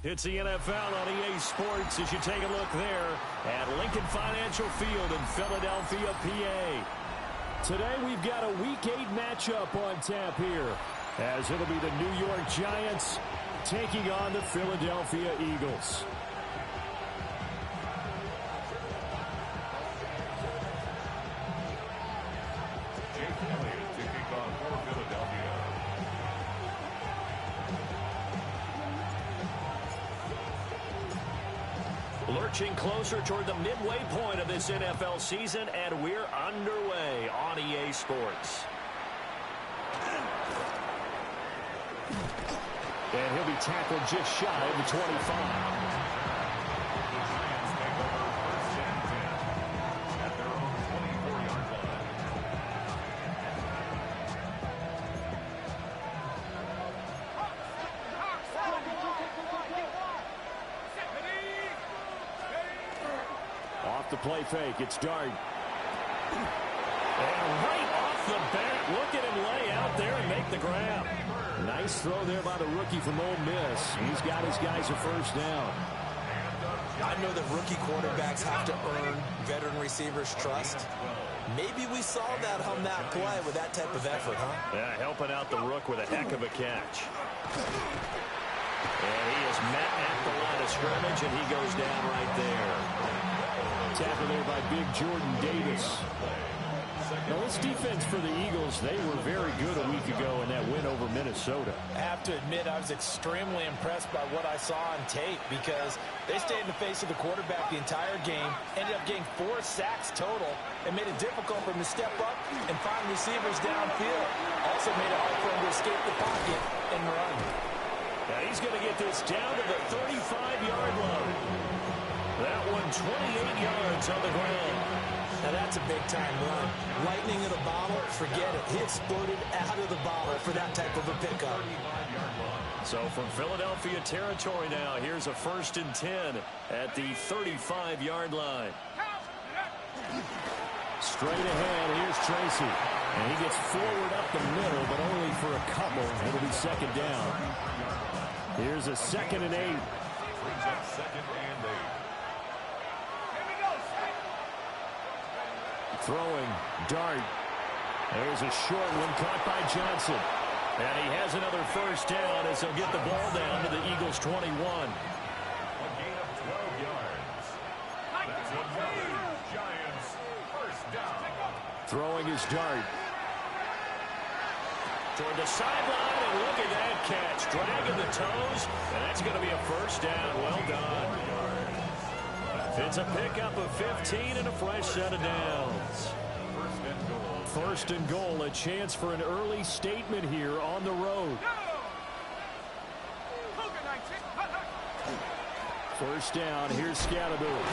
It's the NFL on EA Sports as you take a look there at Lincoln Financial Field in Philadelphia, PA. Today we've got a Week 8 matchup on tap here, as it'll be the New York Giants taking on the Philadelphia Eagles. Lurching closer toward the midway point of this NFL season, and we're underway on EA Sports. And he'll be tackled just shy of the 25. Off the play fake, it's Dart. And right off the bat, look at him lay out there and make the grab. Nice throw there by the rookie from Ole Miss. He's got his guys a first down. I know that rookie quarterbacks have to earn veteran receivers' trust. Maybe we saw that on that play with that type of effort, huh? Yeah, helping out the rook with a heck of a catch. And he is met at the line of scrimmage, and he goes down right there. Tackle there by big Jordan Davis. Now, this defense for the Eagles, they were very good a week ago in that win over Minnesota. I have to admit, I was extremely impressed by what I saw on tape because they stayed in the face of the quarterback the entire game, ended up getting 4 sacks total, and made it difficult for him to step up and find receivers downfield. Also made it hard for him to escape the pocket and run. Now he's going to get this down to the 35-yard line. That one 28 yards on the ground. Now that's a big-time run. Lightning in a bottle, forget it. He exploded out of the bottle for that type of a pickup. So from Philadelphia territory now, here's a 1st and 10 at the 35-yard line. Straight ahead, here's Tracy. And he gets forward up the middle, but only for a couple. It'll be 2nd down. Here's a 2nd and 8. Brings up 2nd and 8. Throwing, Dart. There's a short one caught by Johnson. And he has another first down as he'll get the ball down to the Eagles' 21. A gain of 12 yards. That's another Giants first down. Throwing his Dart. Toward the sideline, and look at that catch. Dragging the toes, and that's going to be a first down. Well done. It's a pickup of 15 and a fresh set of downs. 1st and goal, a chance for an early statement here on the road. 1st down, here's Scatterboot.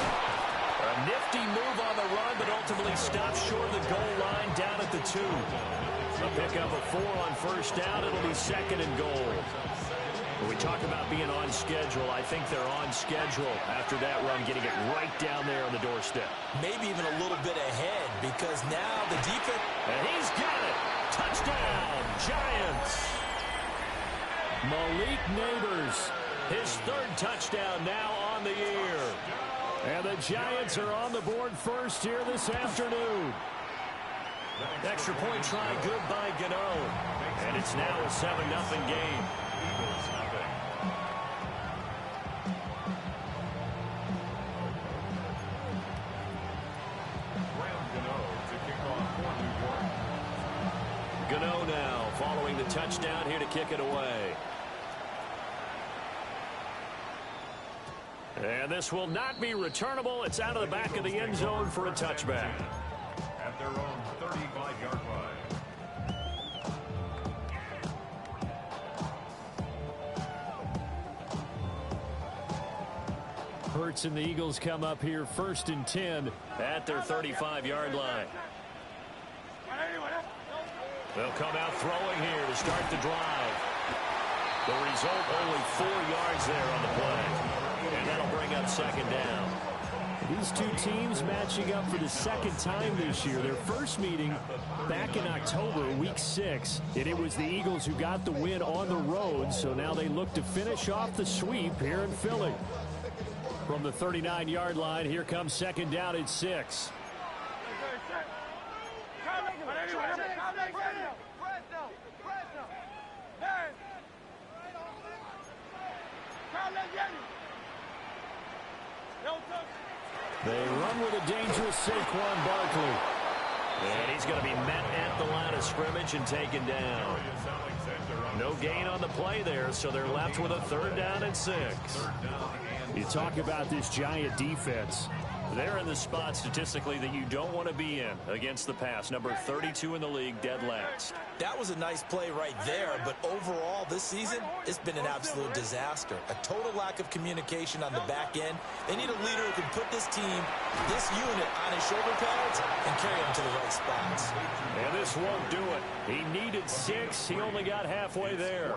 A nifty move on the run, but ultimately stops short of the goal line down at the 2. A pickup of 4 on 1st down, it'll be 2nd and goal. When we talk about being on schedule, I think they're on schedule after that run, getting it right down there on the doorstep. Maybe even a little bit ahead because now the defense... And he's got it! Touchdown, Giants! Malik Neighbors, his 3rd touchdown now on the year. And the Giants are on the board first here this afternoon. Extra point try good by Gano. And it's now a 7-0 game. Gano now following the touchdown here to kick it away. And this will not be returnable. It's out of the back of the end zone for a touchback. At their own 35-yard line. Hurts and the Eagles come up here 1st and 10 at their 35-yard line. They'll come out throwing here to start the drive. The result, only 4 yards there on the play. And that'll bring up 2nd down. These two teams matching up for the second time this year. Their first meeting back in October, week 6. And it was the Eagles who got the win on the road. So now they look to finish off the sweep here in Philly. From the 39-yard line, here comes second down at 6. They run with a dangerous Saquon Barkley. And he's going to be met at the line of scrimmage and taken down. No gain on the play there, so they're left with a third down and 6. You talk about this Giant defense. They're in the spot statistically that you don't want to be in against the pass. Number 32 in the league, dead last. That was a nice play right there, but overall this season, it's been an absolute disaster. A total lack of communication on the back end. They need a leader who can put this team, this unit, on his shoulder pads and carry them to the right spots. And this won't do it. He needed 6. He only got halfway there.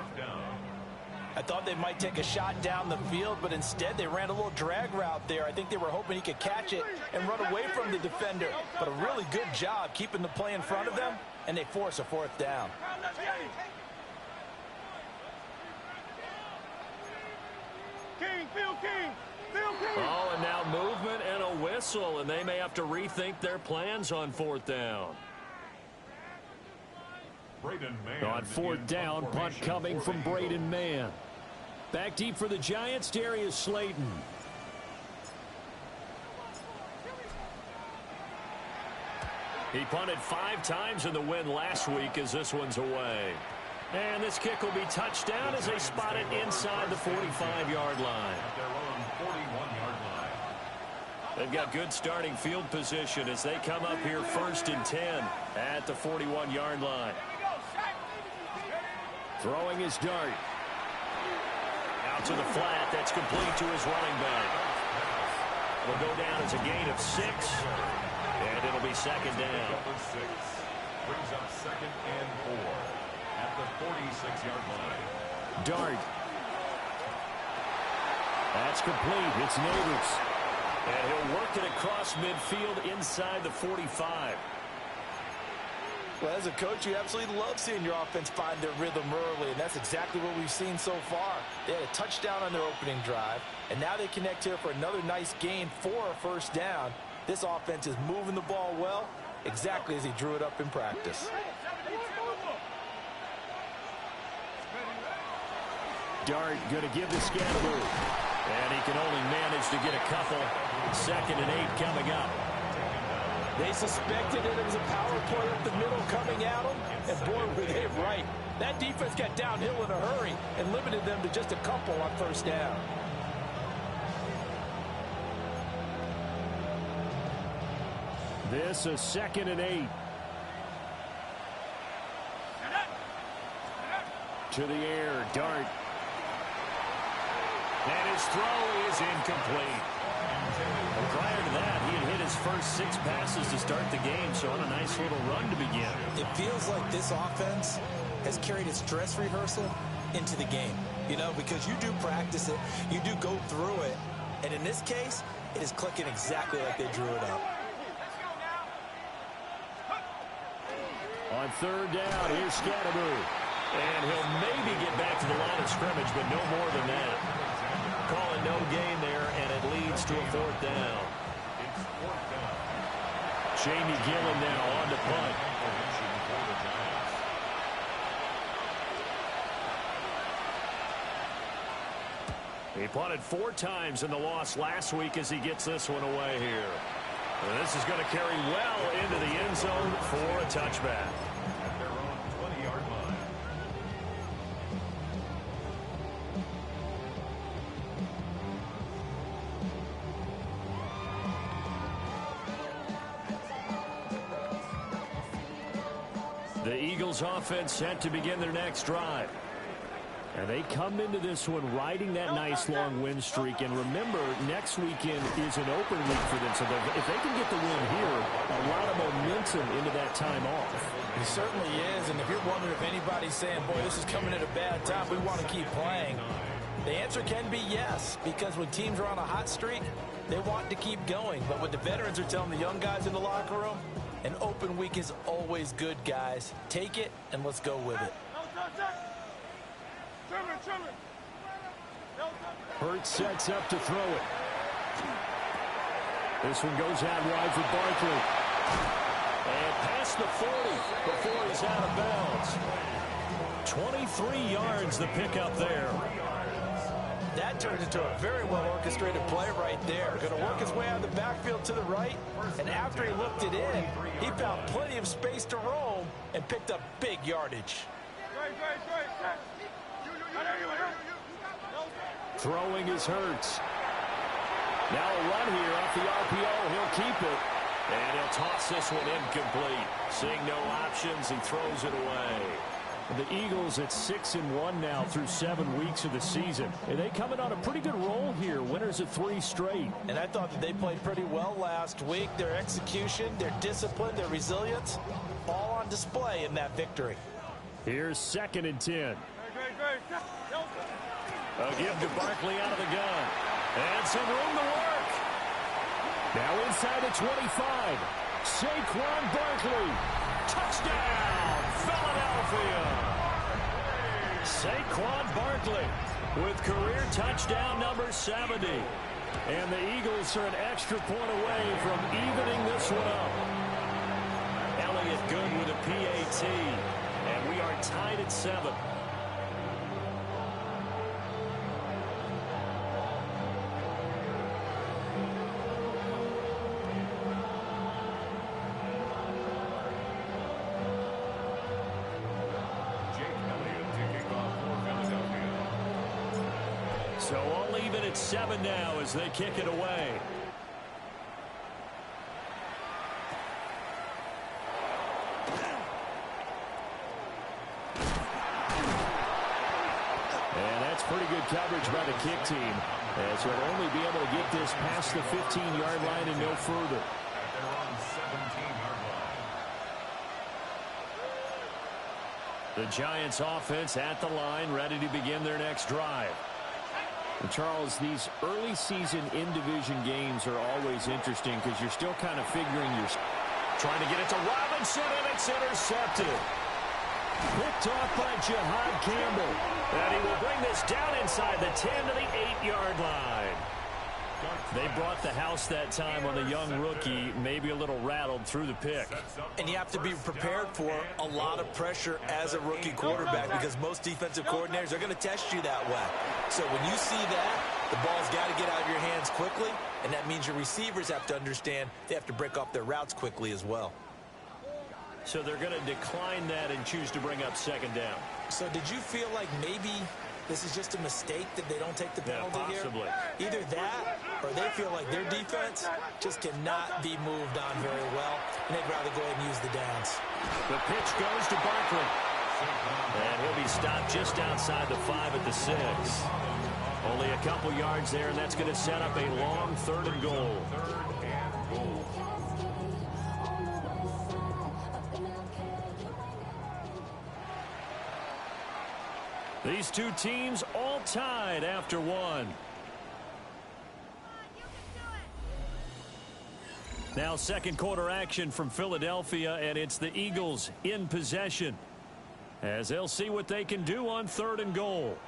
I thought they might take a shot down the field, but instead they ran a little drag route there. I think they were hoping he could catch it and run away from the defender. But a really good job keeping the play in front of them, and they force a fourth down. Oh, and now movement and a whistle, and they may have to rethink their plans on fourth down. On fourth down, punt coming from Braden Mann. Back deep for the Giants, Darius Slayton. He punted 5 times in the win last week as this one's away. And this kick will be touchdown as they spot it inside the 45-yard line. They've got good starting field position as they come up here 1st and 10 at the 41-yard line. Throwing his dart. Out to the flat. That's complete to his running back. Will go down as a gain of 6. And it'll be second down. Number 6 brings up 2nd and 4 at the 46-yard line. Dart. That's complete. It's Neighbors. And he'll work it across midfield inside the 45. Well, as a coach, you absolutely love seeing your offense find their rhythm early, and that's exactly what we've seen so far. They had a touchdown on their opening drive, and now they connect here for another nice gain for a first down. This offense is moving the ball well, exactly as he drew it up in practice. Dart going to give the Scatterboo. And he can only manage to get a couple. 2nd and 8 coming up. They suspected it was a power play up the middle coming at them, and boy, were they right. That defense got downhill in a hurry and limited them to just a couple on first down. This is 2nd and 8. To the air, Dart. And his throw is incomplete. Well, prior to that, he had hit his first 6 passes to start the game, so on a nice little run to begin. It feels like this offense has carried its dress rehearsal into the game. You know, because you do practice it, you do go through it, and in this case, it is clicking exactly like they drew it up. On 3rd down, here's Scatterboo. And he'll maybe get back to the line of scrimmage, but no more than that. Calling no gain there, and it leads to a 4th down. Jamie Gillen now on to punt. He punted 4 times in the loss last week as he gets this one away here. And this is going to carry well into the end zone for a touchback. At their own 20-yard line. The Eagles offense set to begin their next drive. And they come into this one riding that nice long win streak. And remember, next weekend is an open week for them. So if they can get the win here, a lot of momentum into that time off. It certainly is. And if you're wondering if anybody's saying, boy, this is coming at a bad time, we want to keep playing, the answer can be yes. Because when teams are on a hot streak, They want to keep going, but what the veterans are telling the young guys in the locker room, an open week is always good, guys. Take it, and let's go with it. Hurts sets up to throw it. This one goes out wide for Barkley. And past the 40 before he's out of bounds. 23 yards the pickup there. That turned into a very well-orchestrated play right there. Going to work his way out of the backfield to the right, and after he looked it in, he found plenty of space to roam and picked up big yardage. Throwing is Hurts. Now a run here off the RPO. He'll keep it. And he'll toss this one incomplete. Seeing no options, he throws it away. The Eagles at 6-1 now through 7 weeks of the season. And they coming on a pretty good roll here. Winners of 3 straight. And I thought that they played pretty well last week. Their execution, their discipline, their resilience, all on display in that victory. Here's 2nd and 10. A give to Barkley out of the gun. And some room to work. Now inside the 25. Saquon Barkley. Touchdown, Philadelphia. Saquon Barkley with career touchdown number 70. And the Eagles are an extra point away from evening this one up. Elliott good with a PAT. And we are tied at 7. So all even at 7 now as they kick it away. And that's pretty good coverage by the kick team, as they'll only be able to get this past the 15-yard line and no further. The Giants offense at the line, ready to begin their next drive. And Charles, these early season in-division games are always interesting because you're still kind of figuring you're trying to get it to Robinson, and it's intercepted. Picked off by Jihad Campbell. And he will bring this down inside the 10 to the 8-yard line. They brought the house that time on the young rookie, maybe a little rattled through the pick. And you have to be prepared for a lot of pressure as a rookie quarterback because most defensive coordinators are going to test you that way. So when you see that, the ball's got to get out of your hands quickly, and that means your receivers have to understand they have to break off their routes quickly as well. So they're going to decline that and choose to bring up 2nd down. So did you feel like maybe this is just a mistake that they don't take the penalty possibly here? Either that or they feel like their defense just cannot be moved on very well, and they'd rather go ahead and use the downs. The pitch goes to Barkley. And he'll be stopped just outside the 5 at the 6. Only a couple yards there, and that's going to set up a long 3rd and goal. These two teams all tied after 1. Now 2nd quarter action from Philadelphia, and it's the Eagles in possession as they'll see what they can do on 3rd and goal.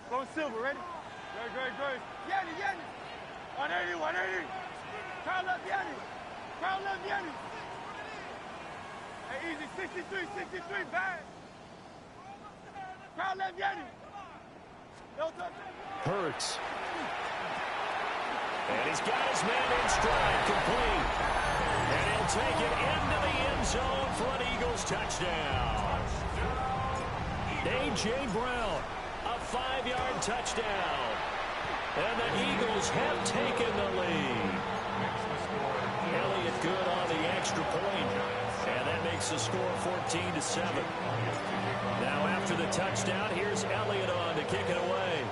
Go Silver, ready? Great. Yanni. 180. Crowd left Yanni. Hey, easy, 63, bad. Crowd left Yanni. Hurts. And he's got his man in stride, complete. And he'll take it into the end zone for an Eagles touchdown. A.J. Brown, a 5-yard touchdown. And the Eagles have taken the lead. Elliott good on the extra point. And that makes the score 14-7. Now after the touchdown, here's Elliott on to kick it away.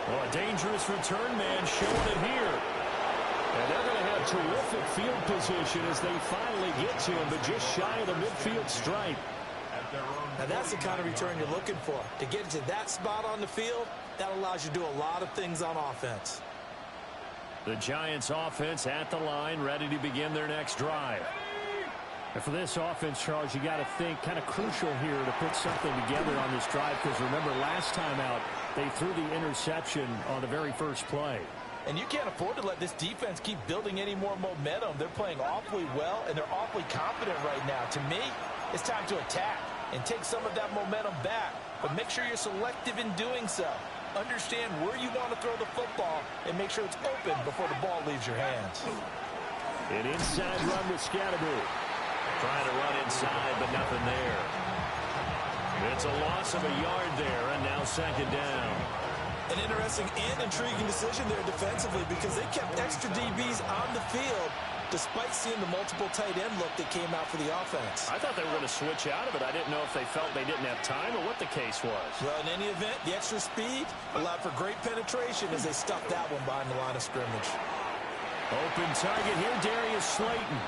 Oh, a dangerous return man showing it here. And they're going to have terrific field position as they finally get to him, but just shy of the midfield stripe. Now that's the kind of return you're looking for. To get to that spot on the field, that allows you to do a lot of things on offense. The Giants offense at the line, ready to begin their next drive. And for this offense, Charles, you got to think kind of crucial here to put something together on this drive, because remember last time out they threw the interception on the very first play. And you can't afford to let this defense keep building any more momentum. They're playing awfully well, and they're awfully confident right now. To me, it's time to attack and take some of that momentum back, but make sure you're selective in doing so. Understand where you want to throw the football and make sure it's open before the ball leaves your hands. An inside run with Scatterby. Trying to run inside, but nothing there. It's a loss of a yard there, and now second down. An interesting and intriguing decision there defensively, because they kept extra DBs on the field despite seeing the multiple tight end look that came out for the offense. I thought they were going to switch out of it. I didn't know if they felt they didn't have time or what the case was. Well, in any event, the extra speed allowed for great penetration as they stuffed that one behind the line of scrimmage. Open target here, Darius Slayton.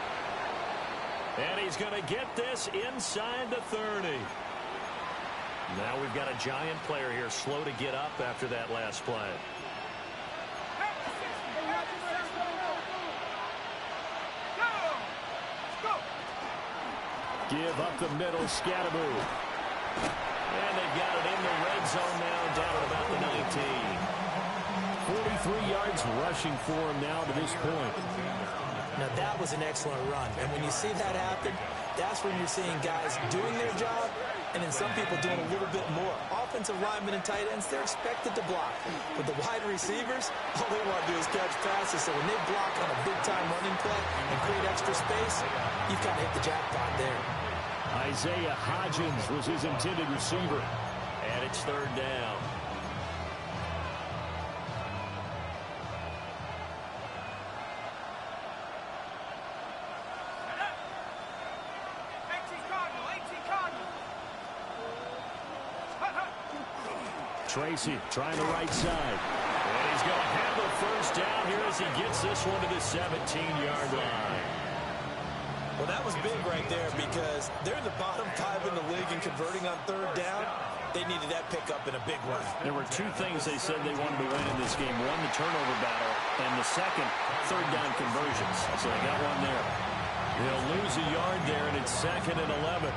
And he's going to get this inside the 30. Now we've got a Giant player here slow to get up after that last play. Give up the middle, Scatterby. And they've got it in the red zone now, down at about the 19. 43 yards rushing for him now to this point. Now that was an excellent run, and when you see that happen, that's when you're seeing guys doing their job, and then some people doing a little bit more. Offensive linemen and tight ends, they're expected to block. But the wide receivers, all they want to do is catch passes. So when they block on a big-time running play and create extra space, you've got to hit the jackpot there. Isaiah Hodgins was his intended receiver. And it's third down. Tracy trying the right side. And he's going to have the first down here as he gets this one to the 17-yard line. Well, that was big right there, because they're in the bottom 5 in the league in converting on third down. They needed that pickup in a big one. There were two things they said they wanted to win in this game. One, the turnover battle, and the second, third down conversions. So they got one there. They'll lose a yard there, and it's 2nd and 11.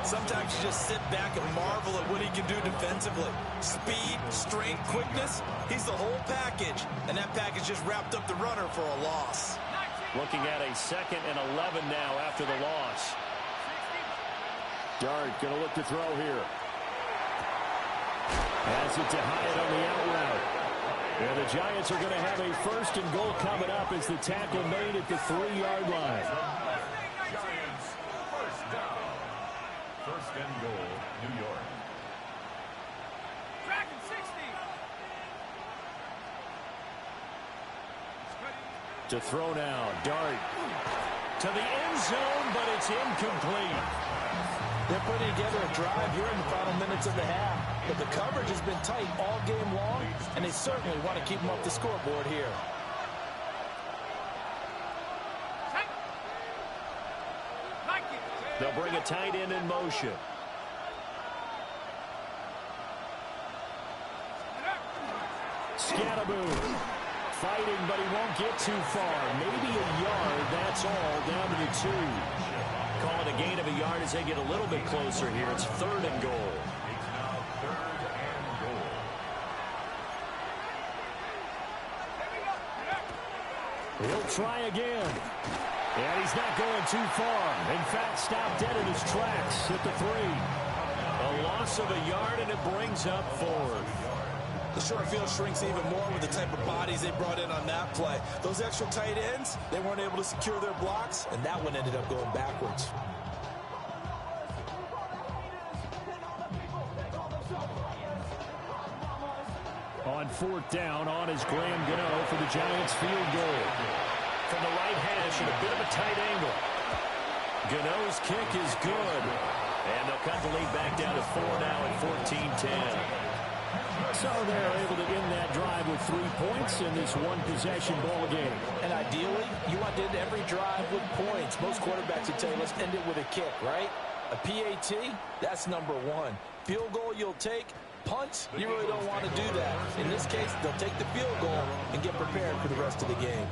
Sometimes you just sit back and marvel at what he can do defensively. Speed, strength, quickness, he's the whole package. And that package just wrapped up the runner for a loss. Looking at a 2nd and 11 now after the loss. Dart going to look to throw here. Has it to Hyatt on the out route. And the Giants are going to have a 1st and goal coming up as the tackle made at the 3-yard line. Giants, first down. 1st and goal, New York. Dragon 60. To throw now, Dart to the end zone, but it's incomplete. They're putting together a drive here in the final minutes of the half, but the coverage has been tight all game long, and they certainly want to keep them up the scoreboard here. They'll bring a tight end in motion. Scatterby fighting, but he won't get too far. Maybe a yard, that's all, down to the 2. Call it a gain of a yard as they get a little bit closer here. It's 3rd and goal. It's now 3rd and goal. He'll try again. And he's not going too far. In fact, stopped dead in his tracks at the 3. A loss of a yard, and it brings up 4th. The short field shrinks even more with the type of bodies they brought in on that play. Those extra tight ends, they weren't able to secure their blocks, and that one ended up going backwards. On 4th down, on is Graham Gano for the Giants field goal. From the right hash and a bit of a tight angle. Gano's kick is good. And they'll cut the lead back down to 4 now at 14-10. So they're able to end that drive with 3 points in this one-possession ball game. And ideally, you want to end every drive with points. Most quarterbacks would tell you, let's end it with a kick, right? A PAT, that's number one. Field goal you'll take. Punts, you really don't want to do that. In this case, they'll take the field goal and get prepared for the rest of the game.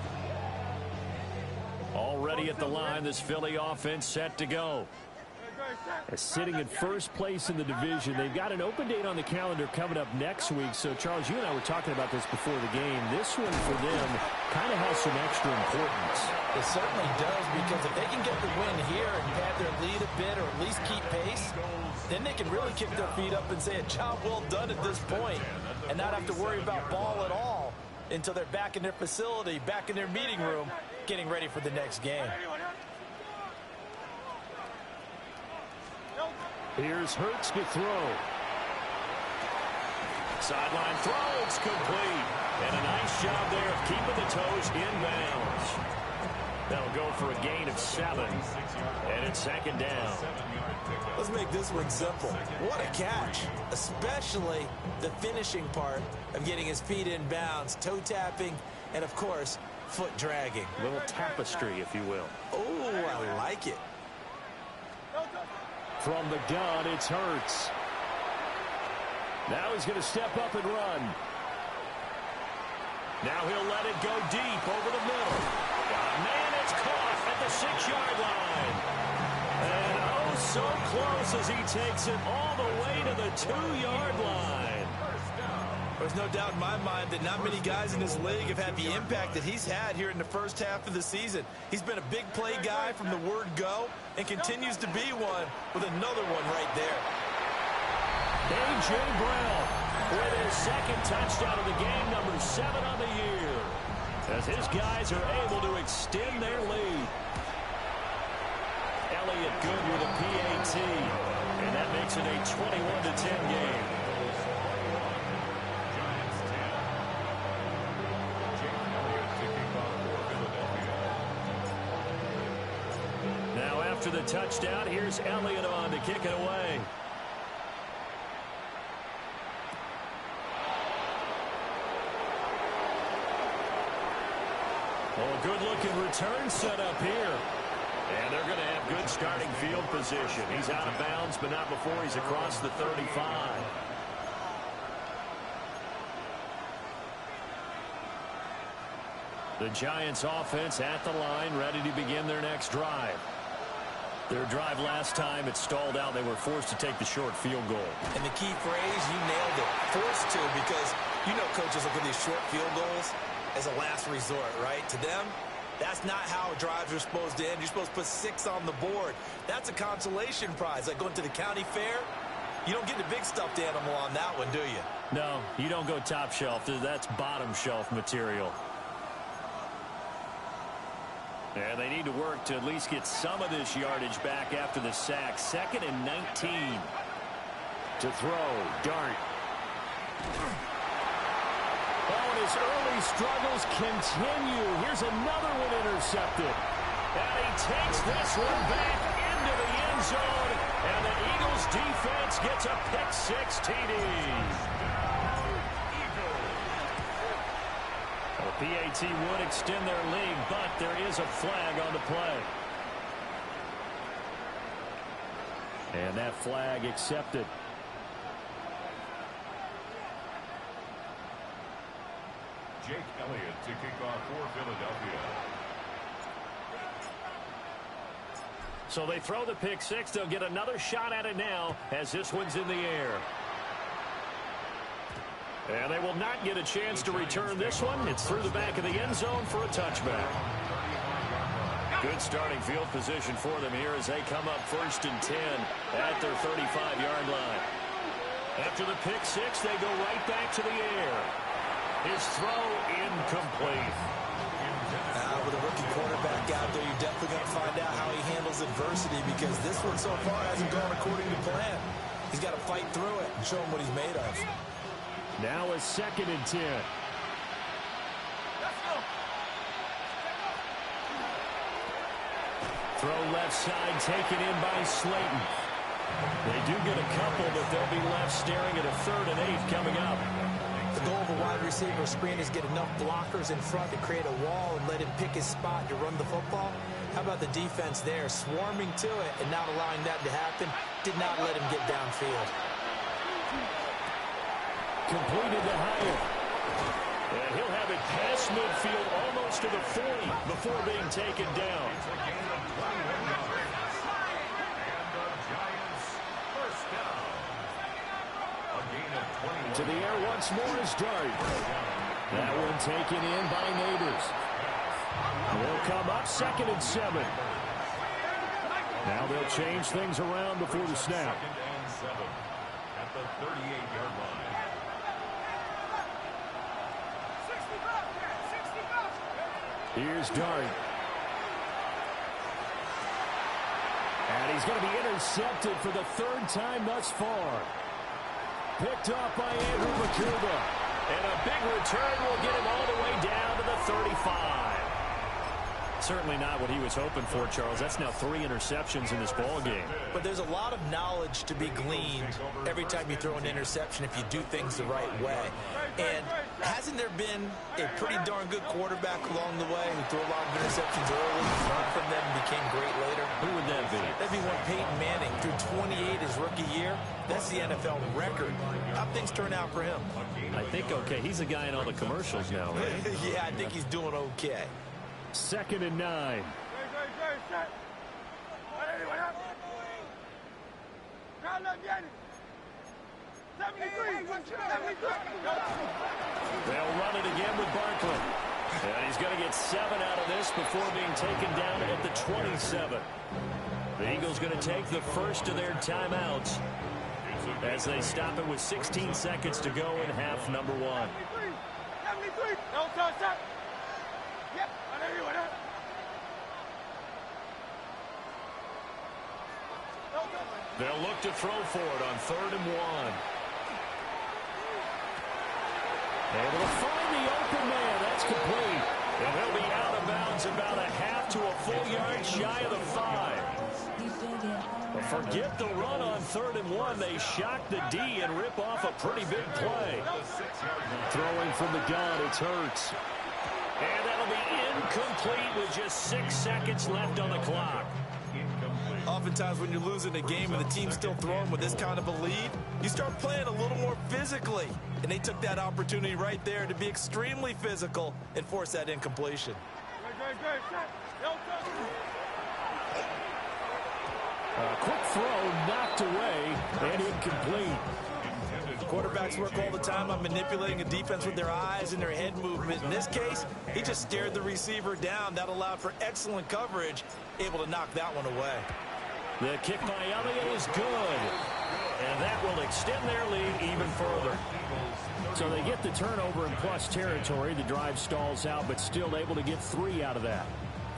Already at the line, this Philly offense set to go. Sitting in first place in the division. They've got an open date on the calendar coming up next week. So, Charles, you and I were talking about this before the game. This one for them kind of has some extra importance. It certainly does, because if they can get the win here and pad their lead a bit or at least keep pace, then they can really kick their feet up and say a job well done at this point and not have to worry about ball at all until they're back in their facility, back in their meeting room, getting ready for the next game. Here's Hurts to throw. Sideline throw, it's complete. And a nice job there of keeping the toes inbounds. That'll go for a gain of 7. And it's second down. Let's make this one simple. What a catch, especially the finishing part of getting his feet in bounds, toe tapping, and, of course, foot dragging. A little tapestry, if you will. Oh, I like it. From the gun, it's Hurts. Now he's going to step up and run. Now he'll let it go deep over the middle. Man, it's caught at the 6-yard line. And oh, so close as he takes it all the way to the 2-yard line. There's no doubt in my mind that not many guys in this league have had the impact that he's had here in the first half of the season. He's been a big play guy from the word go and continues to be one with another one right there. A.J. Brown with his second touchdown of the game, number 7 on the year, as his guys are able to extend their lead. Elliott good with a PAT, and that makes it a 21-10 game. Now after the touchdown, here's Elliott on to kick it away. Oh, good-looking return set up here. And they're going to have good starting field position. He's out of bounds, but not before he's across the 35. The Giants offense at the line, ready to begin their next drive. Their drive last time, it stalled out. They were forced to take the short field goal. And the key phrase, you nailed it, forced to, because you know coaches look at these short field goals as a last resort, right? To them, that's not how drives are supposed to end. You're supposed to put 6 on the board. That's a consolation prize. Like going to the county fair, you don't get the big stuffed animal on that one, do you? No, you don't go top shelf. That's bottom shelf material. And they need to work to at least get some of this yardage back after the sack. 2nd and 19. To throw, Dart. Oh, and his early struggles continue. Here's another one intercepted. And he takes this one back into the end zone. And the Eagles defense gets a pick-6 TD. The PAT would extend their lead, but there is a flag on the play. And that flag accepted. Jake Elliott to kick off for Philadelphia. So they throw the pick-6. They'll get another shot at it now as this one's in the air. And they will not get a chance to return this one. It's through the back of the end zone for a touchback. Good starting field position for them here as they come up 1st and 10 at their 35-yard line. After the pick-6, they go right back to the air. His throw incomplete. With a rookie quarterback out there, you're definitely going to find out how he handles adversity, because this one so far hasn't gone according to plan. He's got to fight through it and show him what he's made of. Now a 2nd and 10. Throw left side, taken in by Slayton. They do get a couple, but they'll be left staring at a 3rd and 8 coming up. The goal of a wide receiver screen is get enough blockers in front to create a wall and let him pick his spot to run the football. How about the defense there, swarming to it and not allowing that to happen? Did not let him get downfield. Completed to Hyatt. And he'll have it past midfield almost to the 40 before being taken down. To the air once more is Dart. That one taken in by Neighbors. Will come up 2nd and 7. Now they'll change things around before the snap. 2nd and 7 at the 38-yard line. Here's Dart. And he's going to be intercepted for the 3rd time thus far. Picked off by Andrew McCuba. And a big return will get him all the way down to the 35. Certainly not what he was hoping for, Charles. That's now 3 interceptions in this ball game. But there's a lot of knowledge to be gleaned every time you throw an interception if you do things the right way. And hasn't there been a pretty darn good quarterback along the way who threw a lot of interceptions early, learned from them, and became great later? Who would that be? That'd be one Peyton Manning. Through 28 his rookie year. That's the NFL record. How'd things turn out for him? I think okay. He's a guy in all the commercials now, right? Yeah, I think he's doing okay. 2nd and 9. They'll run it again with Barkley. And he's going to get 7 out of this before being taken down at the 27. The Eagles going to take the first of their timeouts as they stop it with 16 seconds to go in half number 1. They'll look to throw for it on 3rd and 1. Able to find the open man. That's complete. And he'll be out of bounds about a half to a full yard shy of the 5. But forget the run on 3rd and 1. They shock the D and rip off a pretty big play. Throwing from the gun, it's Hurts. And that'll be incomplete with just 6 seconds left on the clock. Oftentimes when you're losing a game and the team's still throwing with this kind of a lead, you start playing a little more physically. And they took that opportunity right there to be extremely physical and force that incompletion. A quick throw knocked away and incomplete. Quarterbacks work all the time on manipulating a defense with their eyes and their head movement. In this case, he just stared the receiver down. That allowed for excellent coverage, able to knock that one away. The kick by Elliott is good. And that will extend their lead even further. So they get the turnover in plus territory. The drive stalls out, but still able to get 3 out of that.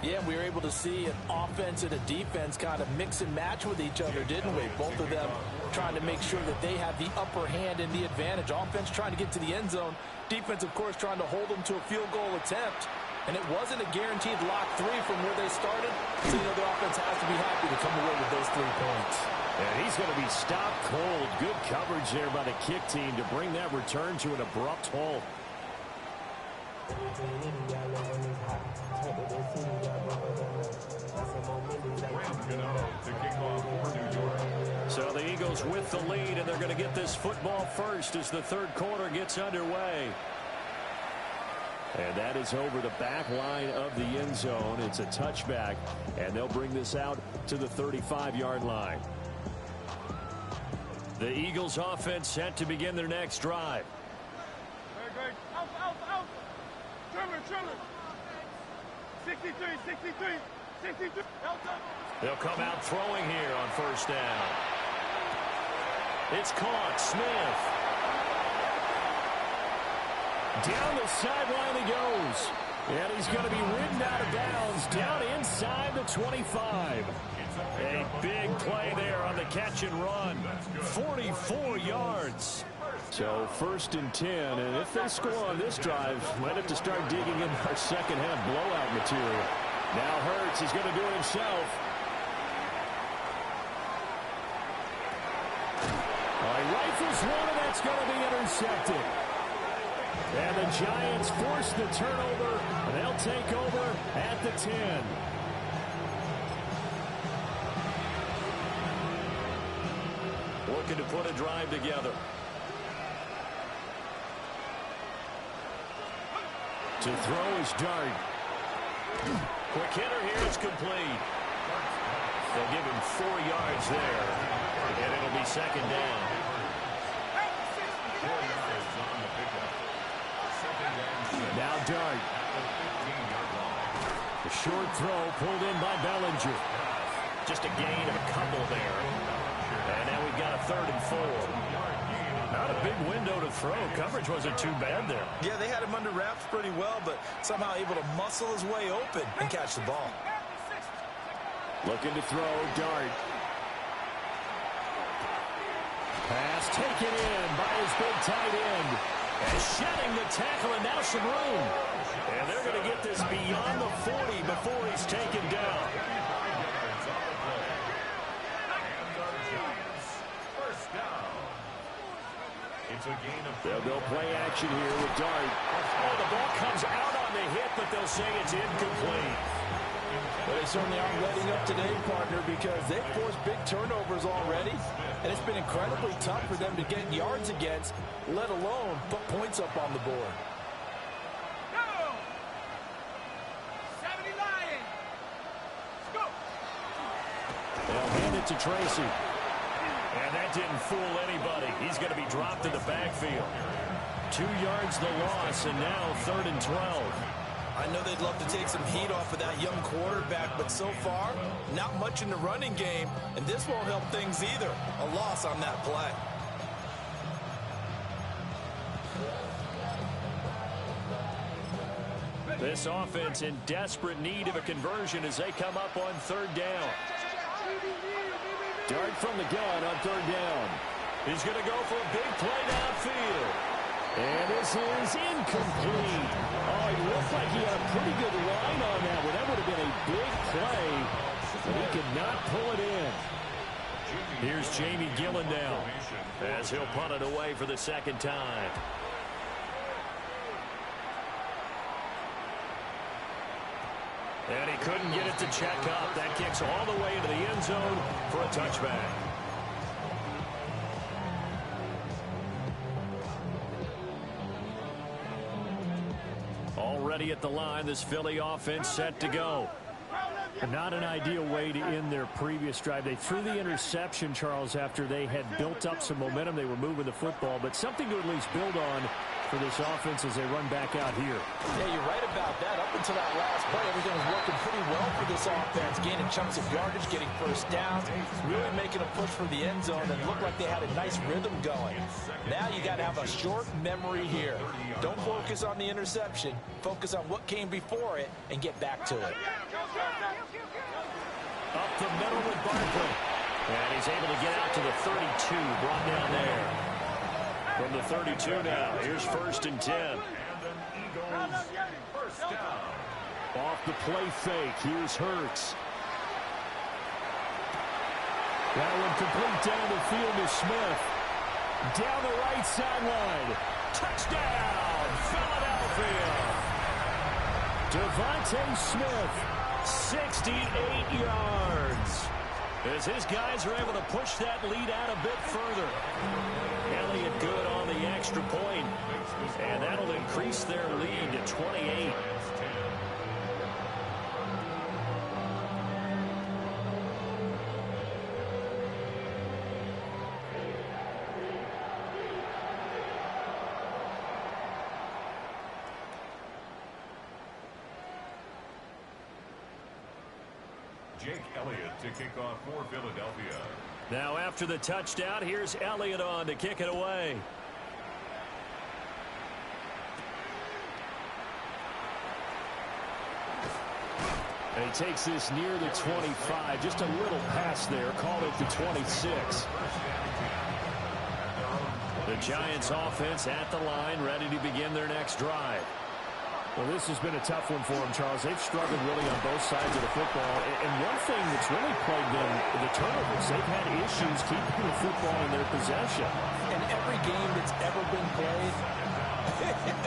Yeah, we were able to see an offense and a defense kind of mix and match with each other, didn't we? Both of them trying to make sure that they have the upper hand and the advantage. Offense trying to get to the end zone. Defense, of course, trying to hold them to a field goal attempt. And it wasn't a guaranteed lock 3 from where they started. So, you know, the offense has to be happy to come away with those 3 points. And he's going to be stopped cold. Good coverage there by the kick team to bring that return to an abrupt halt. So the Eagles with the lead, and they're going to get this football first as the 3rd quarter gets underway. And that is over the back line of the end zone. It's a touchback, and they'll bring this out to the 35-yard line. The Eagles offense set to begin their next drive. Triller. 63. They'll come out throwing here on 1st down. It's caught. Smith. Down the sideline he goes. And he's going to be ridden out of bounds down inside the 25. A big play there on the catch and run. 44 yards. So 1st and 10, and if they score on this drive, might have to start digging in our second half blowout material. Now Hurts is going to do it himself. He rifles one, and that's going to be intercepted. And the Giants force the turnover, and they'll take over at the 10. Looking to put a drive together. To throw is Dart. Quick hitter here, it's complete. They'll give him 4 yards there, and it'll be second down. Now Dart. The short throw pulled in by Bellinger. Just a gain of a couple there. And now we've got a 3rd and 4. Not a big window to throw. Coverage wasn't too bad there. Yeah, they had him under wraps pretty well, but somehow able to muscle his way open and catch the ball. Looking to throw, Dart. Pass taken in by his big tight end. And shedding the tackle, and now some room. And they're going to get this beyond the 40 before he's taken down. They'll go play action here with Dart. Oh, the ball comes out on the hit, but they'll say it's incomplete. Well, they certainly aren't letting up today, partner, because they've forced big turnovers already, and it's been incredibly tough for them to get yards against, let alone put points up on the board. Go! 70 Lions! Go! They'll hand it to Tracy. And that didn't fool anybody. He's going to be dropped in the backfield. 2 yards the loss, and now 3rd and 12. I know they'd love to take some heat off of that young quarterback, but so far, not much in the running game, and this won't help things either. A loss on that play. This offense in desperate need of a conversion as they come up on 3rd down. Dart from the gun on 3rd down. He's going to go for a big play downfield. And this is incomplete. Oh, he looked like he had a pretty good line on that one. That would have been a big play, but he could not pull it in. Here's Jamie Gillen now as he'll punt it away for the 2nd time. And he couldn't get it to check up. That kicks all the way into the end zone for a touchback. Already at the line, this Philly offense set to go. Not an ideal way to end their previous drive. They threw the interception, Charles, after they had built up some momentum. They were moving the football, but something to at least build on for this offense as they run back out here. Yeah, you're right about that. Up until that last play, everything was working pretty well for this offense, gaining chunks of yardage, getting first downs, really making a push for the end zone, and looked like they had a nice rhythm going. Now you got to have a short memory here. Don't focus on the interception. Focus on what came before it and get back to it. Up the middle with Barkley. And he's able to get out to the 32, brought down there. From the 32 now, here's 1st and 10. Off the play fake, here's Hurts. That one complete down the field to Smith. Down the right sideline. Touchdown, Philadelphia. Devontae Smith, 68 yards. As his guys are able to push that lead out a bit further. Elliott good on the extra point, and that'll increase their lead to 28. Jake Elliott to kick off for Philadelphia. Now after the touchdown, here's Elliott on to kick it away. And he takes this near the 25. Just a little pass there. Call it the 26. The Giants offense at the line, ready to begin their next drive. Well, this has been a tough one for them, Charles. They've struggled really on both sides of the football. And one thing that's really plagued them, the turnovers. They've had issues keeping the football in their possession. In every game that's ever been played,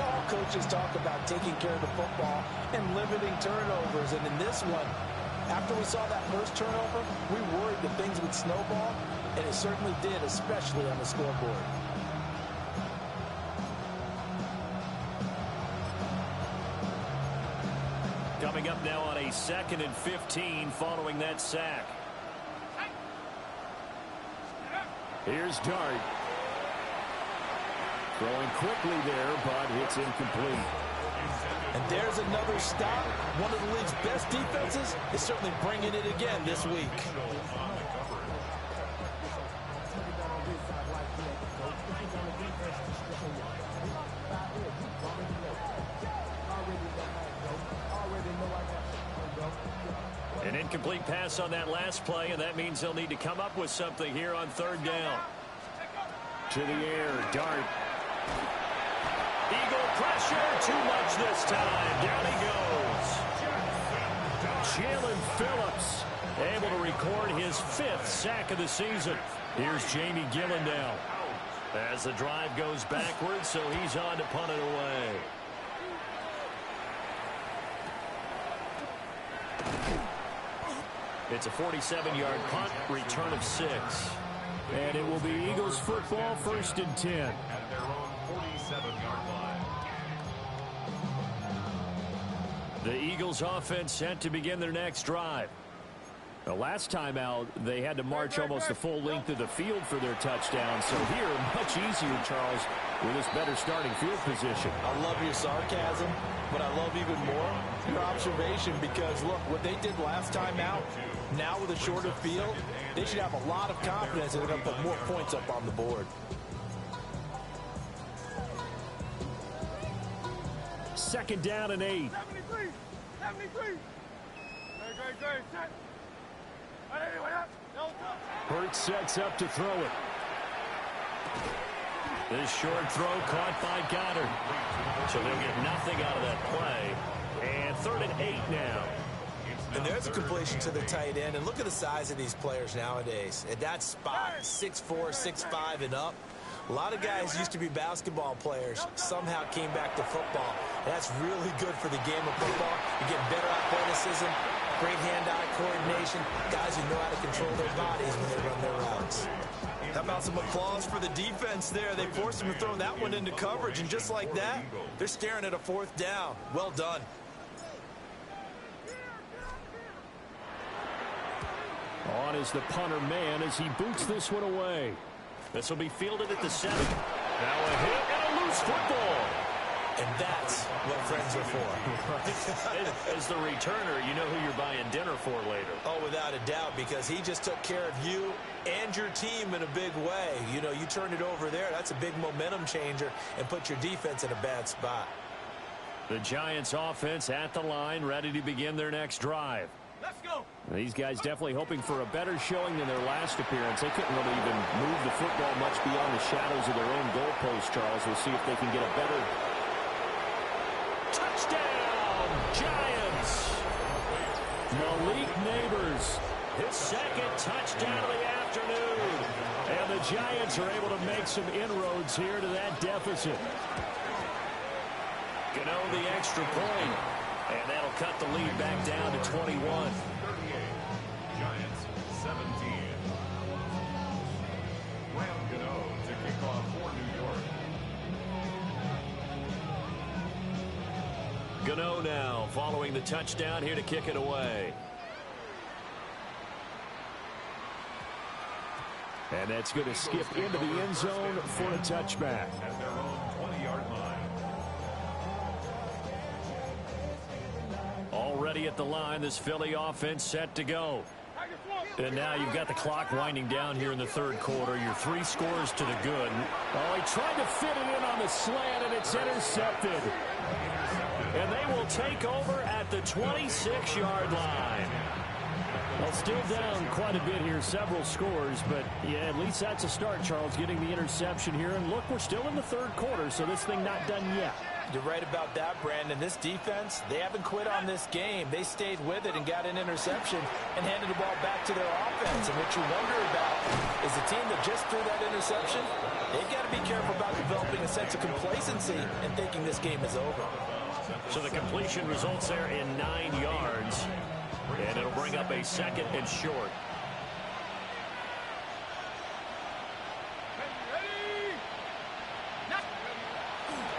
all coaches talk about taking care of the football and limiting turnovers. And in this one, after we saw that first turnover, we worried that things would snowball, and it certainly did, especially on the scoreboard. Coming up now on a 2nd and 15 following that sack. Here's Dart. Throwing quickly there, but it's incomplete. And there's another stop. One of the league's best defenses is certainly bringing it again this week. An incomplete pass on that last play, and that means they'll need to come up with something here on 3rd down. To the air, Dart. Eagle pressure, too much this time. Down he goes. Jalen Phillips able to record his 5th sack of the season. Here's Jamie Gillen as the drive goes backwards, so he's on to punt it away. It's a 47-yard punt, return of 6. And it will be Eagles football, 1st and 10. At their own 47-yard line. The Eagles offense set to begin their next drive. The last time out, they had to march almost the full length of the field for their touchdown. So here, much easier, Charles, with this better starting field position. I love your sarcasm, but I love even more your observation because, look, what they did last time out, now with a shorter field, they should have a lot of confidence that they're going to put more points up on the board. 2nd down and 8. 73. 73. Great. Set. Hurts sets up to throw it. This short throw caught by Goddard. So they'll get nothing out of that play. And 3rd and 8 now. And there's a completion to the tight end. And look at the size of these players nowadays. At that spot, 6'4", 6'5", and up. A lot of guys used to be basketball players, somehow came back to football. That's really good for the game of football. You get better athleticism, great hand-eye coordination, guys who know how to control their bodies when they run their routes. How about some applause for the defense there? They forced him to throw that one into coverage, and just like that, they're staring at a 4th down. Well done. On is the punter man as he boots this one away. This will be fielded at the 7. Now a hit and a loose football. And that's what friends are for. As the returner, you know who you're buying dinner for later. Oh, without a doubt, because he just took care of you and your team in a big way. You know, you turned it over there. That's a big momentum changer and put your defense in a bad spot. The Giants offense at the line, ready to begin their next drive. Let's go. These guys definitely hoping for a better showing than their last appearance. They couldn't really even move the football much beyond the shadows of their own goalpost, Charles. We'll see if they can get a better touchdown, Giants. Malik Neighbors, his 2nd touchdown of the afternoon. And the Giants are able to make some inroads here to that deficit. Gano the extra point. And that'll cut the lead back down to 21. 38. Giants 17. Ram Gano to kick off for New York. Gano now following the touchdown here to kick it away. And that's going to skip into the end zone for a touchback. At their own 20-yard line. Already at the line, this Philly offense set to go. And now you've got the clock winding down here in the 3rd quarter. Your 3 scores to the good. Oh, he tried to fit it in on the slant, and it's intercepted. And they will take over at the 26-yard line. Well, still down quite a bit here, several scores, but yeah, at least that's a start, Charles, getting the interception here. And look, we're still in the 3rd quarter, so this thing not done yet. You're right about that, Brandon. This defense, they haven't quit on this game. They stayed with it and got an interception and handed the ball back to their offense. And what you wonder about is the team that just threw that interception, they've got to be careful about developing a sense of complacency and thinking this game is over. So the completion results there in 9 yards. And it'll bring up a 2nd and short.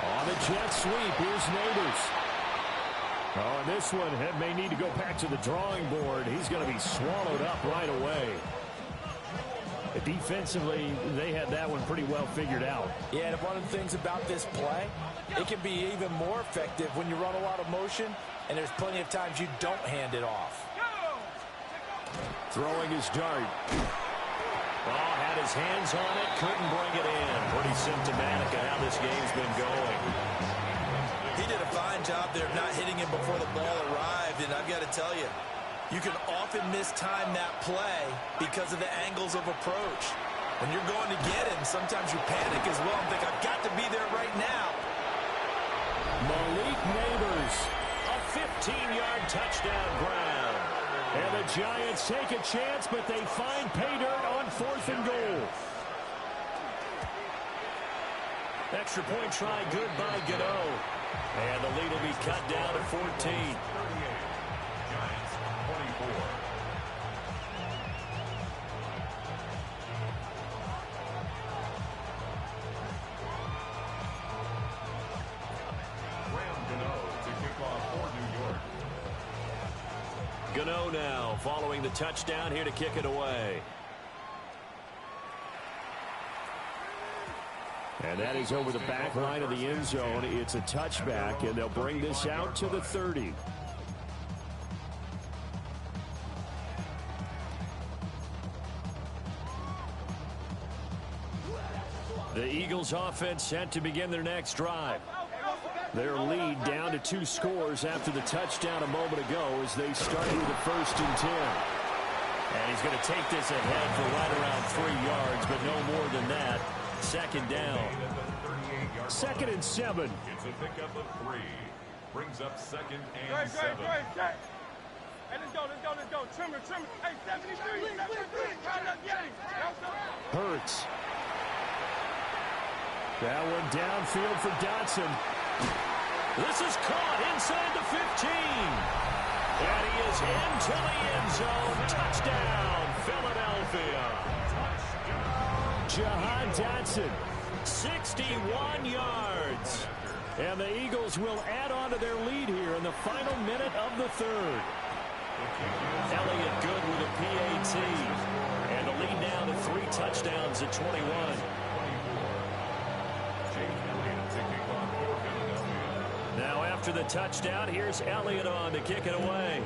On the jet sweep, here's Neighbors. Oh, and this one may need to go back to the drawing board. He's going to be swallowed up right away. Defensively, they had that one pretty well figured out. Yeah, and one of the things about this play, it can be even more effective when you run a lot of motion, and there's plenty of times you don't hand it off. Throwing his dart. Oh, had his hands on it, couldn't bring it in. Pretty symptomatic of how this game's been going. He did a fine job there of not hitting him before the ball arrived, and I've got to tell you, you can often mistime that play because of the angles of approach. When you're going to get him, sometimes you panic as well and think, I've got to be there right now. Malik Neighbors, a 15-yard touchdown grab. And the Giants take a chance, but they find pay dirt on 4th and goal. Extra point try good by Gano. And the lead will be cut down to 14. Giants 24. Gano now following the touchdown here to kick it away. And that is over the back line of the end zone. It's a touchback, and they'll bring this out to the 30. The Eagles offense set to begin their next drive. Their lead down to 2 scores after the touchdown a moment ago as they start with the 1st and 10. And he's going to take this ahead for right around 3 yards, but no more than that. 2nd down. 2nd and 7. It's a pickup of 3. Brings up 2nd and 7. Hey, let's go. Trimmer. Hey, 73. Hurts. That one downfield for Dotson. This is caught inside the 15. And he is into the end zone. Touchdown, Philadelphia. Jahan Dotson, 61 yards. And the Eagles will add on to their lead here in the final minute of the 3rd. Elliott good with a PAT. And the lead down to 3 touchdowns at 21. Now after the touchdown, here's Elliott on to kick it away.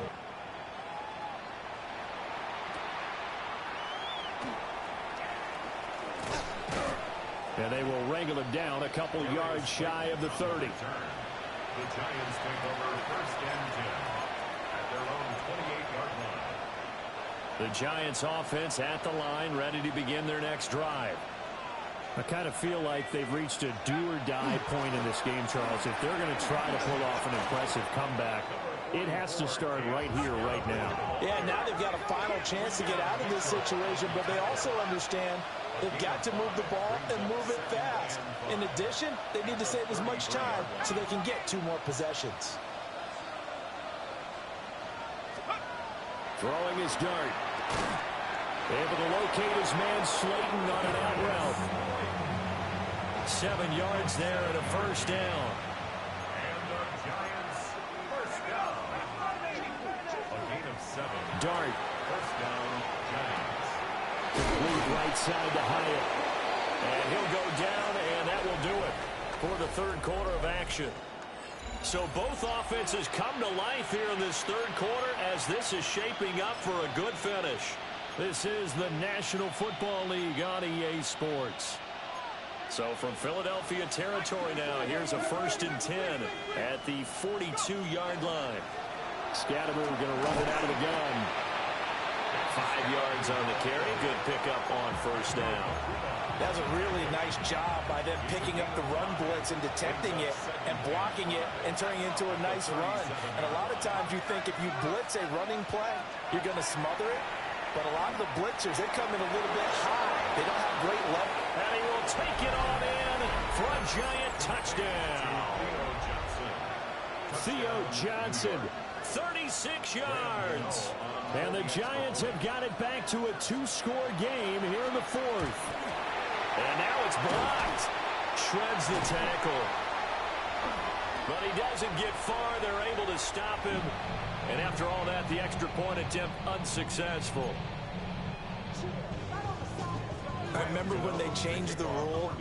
And they will wrangle him down a couple yards shy of the 30. The Giants take over 1st and 10 at their own 28-yard line. The Giants offense at the line, ready to begin their next drive. I kind of feel like they've reached a do-or-die point in this game, Charles. If they're going to try to pull off an impressive comeback, it has to start right here, right now. Yeah, now they've got a final chance to get out of this situation, but they also understand they've got to move the ball and move it fast. In addition, they need to save as much time so they can get 2 more possessions. Throwing his dart. Able to locate his man Slayton on an out route. 7 yards there and a 1st down. And the Giants 1st down. A gain of 7. Dart. 1st down, Giants. Complete right side to Hyatt. And he'll go down, and that will do it for the 3rd quarter of action. So both offenses come to life here in this 3rd quarter as this is shaping up for a good finish. This is the National Football League on EA Sports. So from Philadelphia territory now, here's a 1st and 10 at the 42-yard line. Scatterman going to run it out of the gun. 5 yards on the carry. Good pickup on first down. That was a really nice job by them picking up the run blitz and detecting it and blocking it and turning it into a nice run. And a lot of times you think if you blitz a running play, you're going to smother it. But a lot of the blitzers, they come in a little bit high. They don't have great level. And he will take it on in for a giant touchdown. Theo Johnson, 36 yards. And the Giants have got it back to a 2-score game here in the fourth. And now it's blocked. Shreds the tackle. But he doesn't get far. They're able to stop him. And after all that, the extra point attempt unsuccessful. I remember when they changed the rule,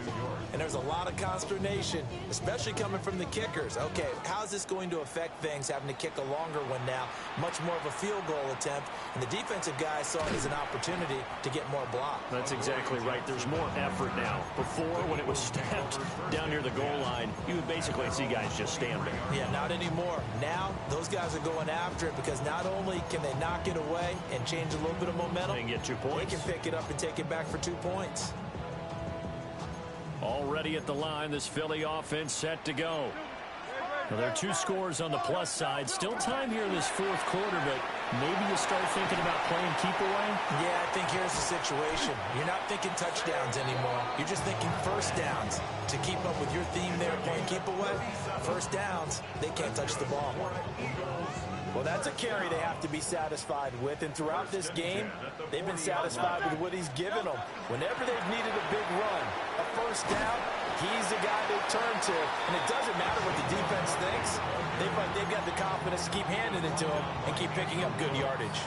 and there's a lot of consternation, especially coming from the kickers. Okay, how's this going to affect things, having to kick a longer one now, much more of a field goal attempt, and the defensive guys saw it as an opportunity to get more block. That's exactly right. There's more effort now. Before, when it was snapped down near the goal line, you would basically see guys just stand there. Yeah, not anymore. Now, those guys are going after it because not only can they knock it away and change a little bit of momentum, they can get 2 points. They can pick it up and take it back for 2 points. Already at the line, this Philly offense set to go. Now, there are 2 scores on the plus side. Still time here in this fourth quarter, but maybe you start thinking about playing keep away? Yeah, I think here's the situation. You're not thinking touchdowns anymore. You're just thinking first downs. To keep up with your theme there, playing keep away, first downs, they can't touch the ball. Well, that's a carry they have to be satisfied with. And throughout this game, they've been satisfied with what he's given them. Whenever they've needed a big run, a first down, he's the guy they turn to. And it doesn't matter what the defense thinks. They've got the confidence to keep handing it to him and keep picking up good yardage.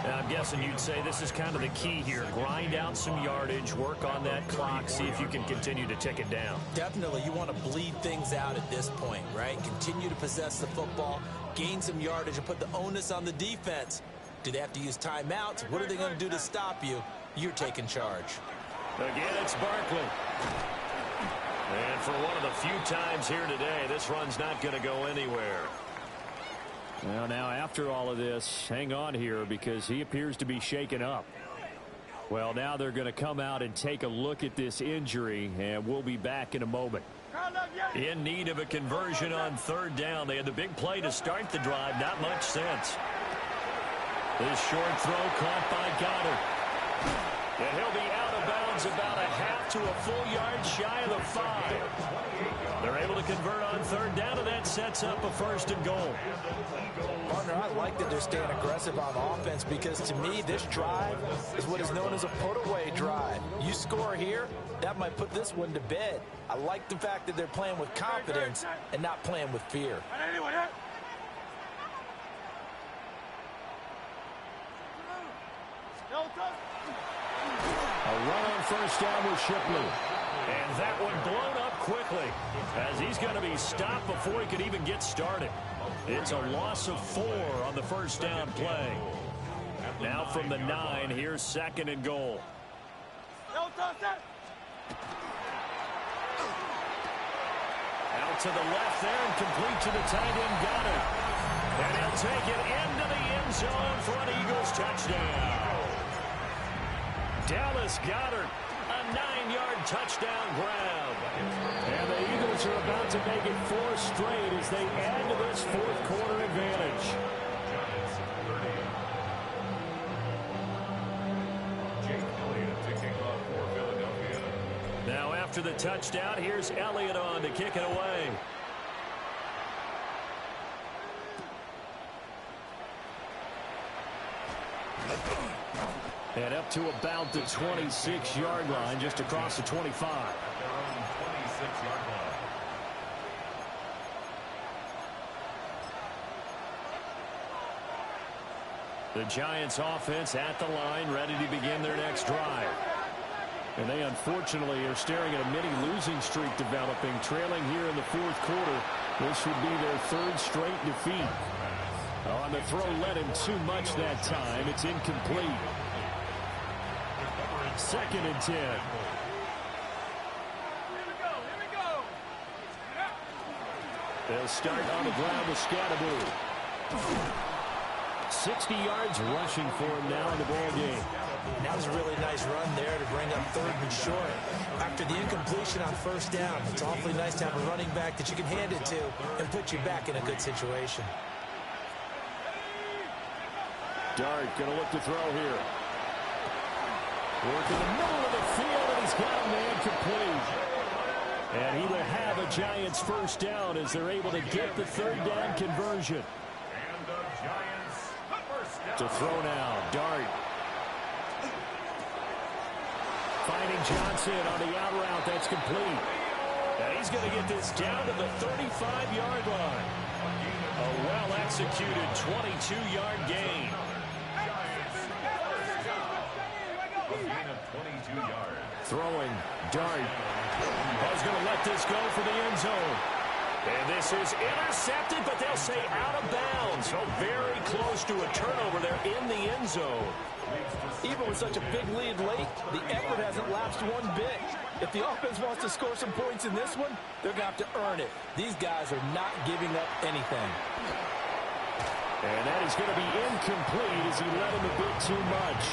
And I'm guessing you'd say this is kind of the key here. Grind out some yardage, work on that clock, see if you can continue to tick it down. Definitely, you want to bleed things out at this point, right? Continue to possess the football, gain some yardage, and put the onus on the defense. Do they have to use timeouts? What are they going to do to stop you? You're taking charge. Again, it's Barkley. And for one of the few times here today, this run's not going to go anywhere. Well, now after all of this, hang on here because he appears to be shaken up. Well, now they're going to come out and take a look at this injury, and we'll be back in a moment. In need of a conversion on third down. They had the big play to start the drive. Not much sense. This short throw caught by Goddard. And he'll be out of bounds about a half to a full yard shy of the 5. They're able to convert on third down, and that sets up a first and goal. Partner, I like that they're staying aggressive on offense because to me, this drive is what is known as a put-away drive. You score here, that might put this one to bed. I like the fact that they're playing with confidence and not playing with fear. A run on first down with Shipley. And that one blown up quickly as he's going to be stopped before he could even get started. It's a loss of 4 on the first down play. Now from the 9, here's second and goal. Out to the left there and complete to the tight end Goddard. And he'll take it into the end zone for an Eagles touchdown. Dallas Goddard, a 9-yard touchdown grab. And the Eagles are about to make it 4 straight as they add to this fourth quarter advantage. Now after the touchdown, here's Elliott on to kick it away. And up to about the 26-yard line, just across the 25. The Giants offense at the line, ready to begin their next drive. And they unfortunately are staring at a mini losing streak developing, trailing here in the fourth quarter. This would be their 3rd straight defeat. On the throw, led him too much that time. It's incomplete. 2nd and 10. They'll start on the ground with Scatterbo. 60 yards rushing for him now in the ball game. That was a really nice run there to bring up 3rd and short. After the incompletion on 1st down, it's awfully nice to have a running back that you can hand it to and put you back in a good situation. Dart going to look to throw here. Work in the middle of the field, and he's got a man complete. And he will have a Giants 1st down as they're able to get the 3rd down conversion. And the Giants first down. To throw now, Dart. Finding Johnson on the out route, that's complete. And he's going to get this down to the 35-yard line. A well-executed 22-yard gain. A gain of 22 yards. Throwing, Dart. Ball's going to let this go for the end zone. And this is intercepted, but they'll say out of bounds. So very close to a turnover there in the end zone. Even with such a big lead late, the effort hasn't lapsed one bit. If the offense wants to score some points in this one, they're going to have to earn it. These guys are not giving up anything. And that is going to be incomplete as he led him a bit too much.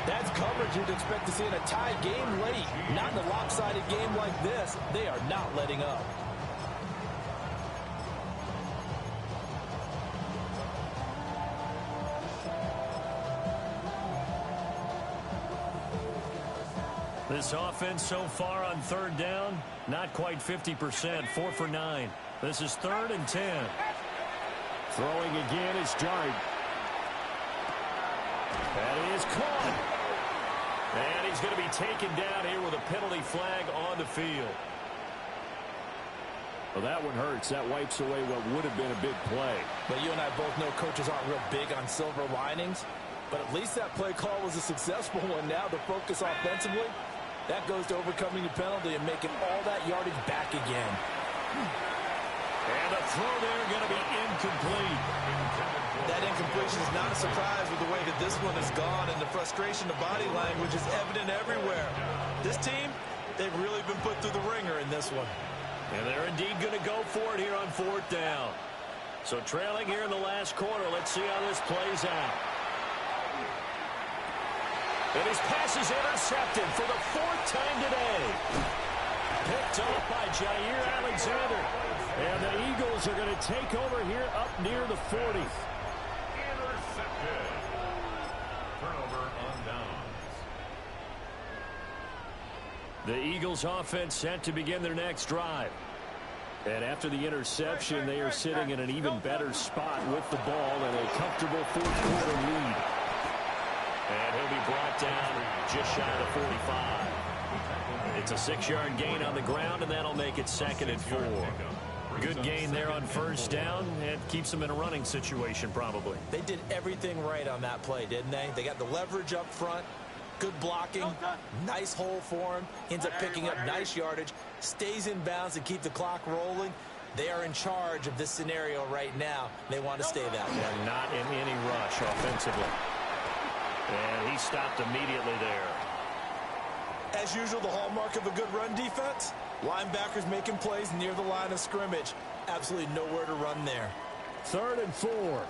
That's coverage you'd expect to see in a tie game late. Not in a lopsided game like this. They are not letting up. This offense so far on 3rd down, not quite 50%, 4 for 9. This is 3rd and 10. Throwing again is Dart. That is caught. And he's going to be taken down here with a penalty flag on the field. Well, that one hurts. That wipes away what would have been a big play. But you and I both know coaches aren't real big on silver linings. But at least that play call was a successful one. Now the focus offensively, that goes to overcoming the penalty and making all that yardage back again. And a throw there going to be incomplete. That incompletion is not a surprise with the way that this one has gone, and the frustration, the body language is evident everywhere. This team, they've really been put through the ringer in this one. And they're indeed going to go for it here on 4th down. So trailing here in the last quarter, let's see how this plays out. And his pass is intercepted for the 4th time today. Picked off by Jair Alexander. And the Eagles are going to take over here up near the 40. Intercepted. Turnover on downs. The Eagles offense set to begin their next drive. And after the interception, they are sitting in an even better spot with the ball and a comfortable 4th quarter lead. And he'll be brought down just shy of the 45. It's a 6-yard gain on the ground, and that'll make it 2nd and 4. Good gain there on 1st down. It keeps them in a running situation, probably. They did everything right on that play, didn't they? They got the leverage up front, good blocking, nice hole for him, ends up picking up nice yardage, stays in bounds and keep the clock rolling. They are in charge of this scenario right now. They want to stay that way. And not in any rush offensively. And he stopped immediately there. As usual, the hallmark of a good run defense, linebackers making plays near the line of scrimmage. Absolutely nowhere to run there. 3rd and 4.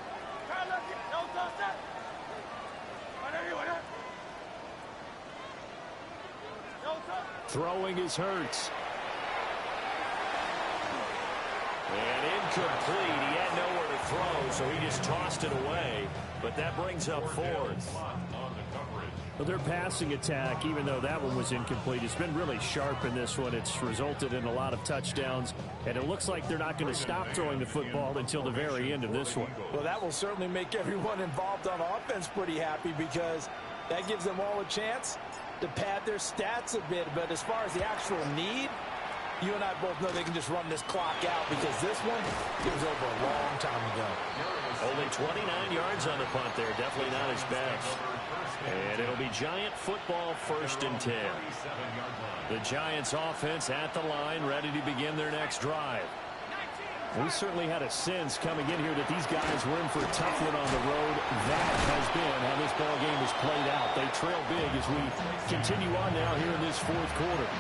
Throwing is Hurts. And incomplete. He had nowhere to throw, so he just tossed it away. But that brings up 4th. Well, their passing attack, even though that one was incomplete, has been really sharp in this one. It's resulted in a lot of touchdowns, and it looks like they're not going to stop throwing the football until the very end of this one. Well, that will certainly make everyone involved on offense pretty happy because that gives them all a chance to pad their stats a bit. But as far as the actual need, you and I both know they can just run this clock out because this one, it was over a long time ago. Only 29 yards on the punt there. Definitely not his best. And it'll be Giant football 1st and 10. The Giants offense at the line, ready to begin their next drive. We certainly had a sense coming in here that these guys were in for a tough one on the road. That has been how this ball game has played out. They trail big as we continue on now here in this 4th quarter.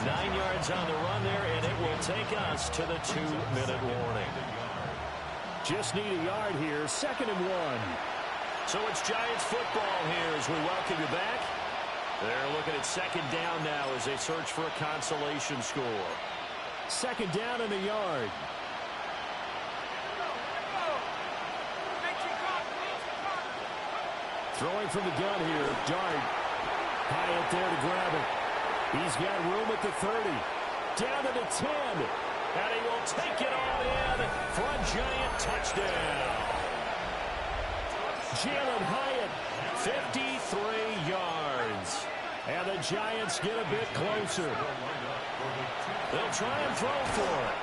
9 yards on the run there, and it will take us to the 2-minute warning. Just need a yard here. 2nd and 1. So it's Giants football here as we welcome you back. They're looking at 2nd down now as they search for a consolation score. 2nd down and a yard. Throwing from the gun here. Dart. Hyatt there to grab it. He's got room at the 30. Down to the 10. And he will take it all in for a Giant touchdown. Jalen Hyatt, 53 yards. And the Giants get a bit closer. They'll try and throw for it.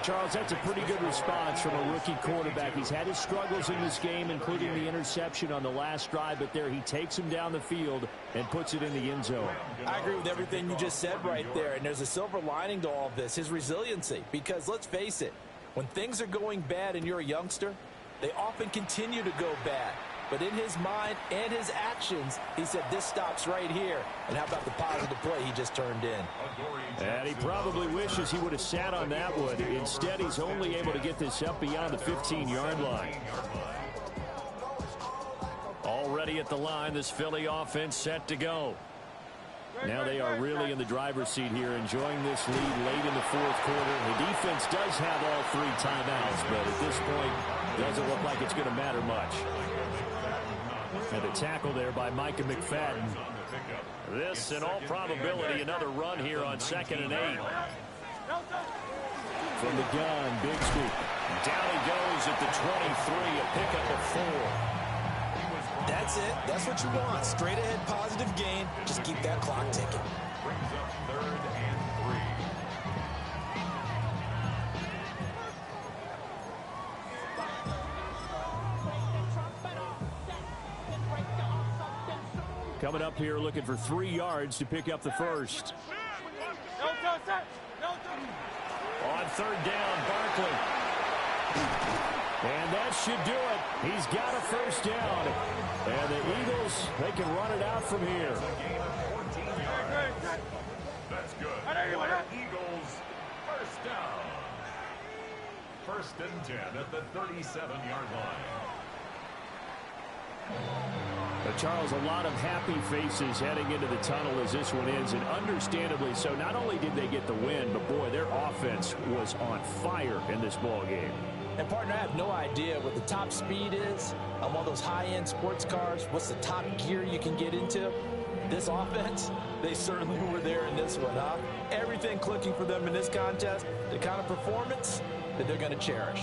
Charles, that's a pretty good response from a rookie quarterback. He's had his struggles in this game, including the interception on the last drive, but there he takes him down the field and puts it in the end zone. I agree with everything you just said right there, and there's a silver lining to all of this, his resiliency. Because let's face it, when things are going bad and you're a youngster, they often continue to go bad. But in his mind and his actions, he said, this stops right here. And how about the positive play he just turned in? And he probably wishes he would have sat on that one. Instead, he's only able to get this up beyond the 15-yard line. Already at the line, this Philly offense set to go. Now they are really in the driver's seat here, enjoying this lead late in the 4th quarter. The defense does have all 3 timeouts, but at this point, doesn't look like it's going to matter much. And a tackle there by Micah McFadden. This, in all probability, another run here on 2nd and 8. From the gun, Bigsby. Down he goes at the 23, a pickup of 4. That's it. That's what you want. Straight ahead positive gain. Just keep that clock ticking. Brings up 3rd and 3. Coming up here looking for 3 yards to pick up the first. On 3rd down, Barkley. And that should do it. He's got a first down. And the Eagles, they can run it out from here. That's good. Eagles, first down. 1st and 10 at the 37-yard line. But Charles, a lot of happy faces heading into the tunnel as this one ends, and understandably so. Not only did they get the win, but boy, their offense was on fire in this ball game. And partner, I have no idea what the top speed is on one of those high-end sports cars. What's the top gear you can get into? This offense, they certainly were there in this one, huh? Everything clicking for them in this contest, the kind of performance that they're going to cherish.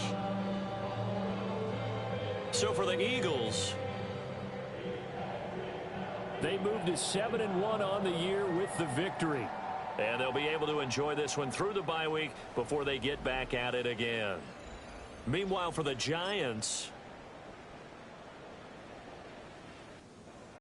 So for the Eagles, they moved to 7-1 on the year with the victory. And they'll be able to enjoy this one through the bye week before they get back at it again. Meanwhile, for the Giants,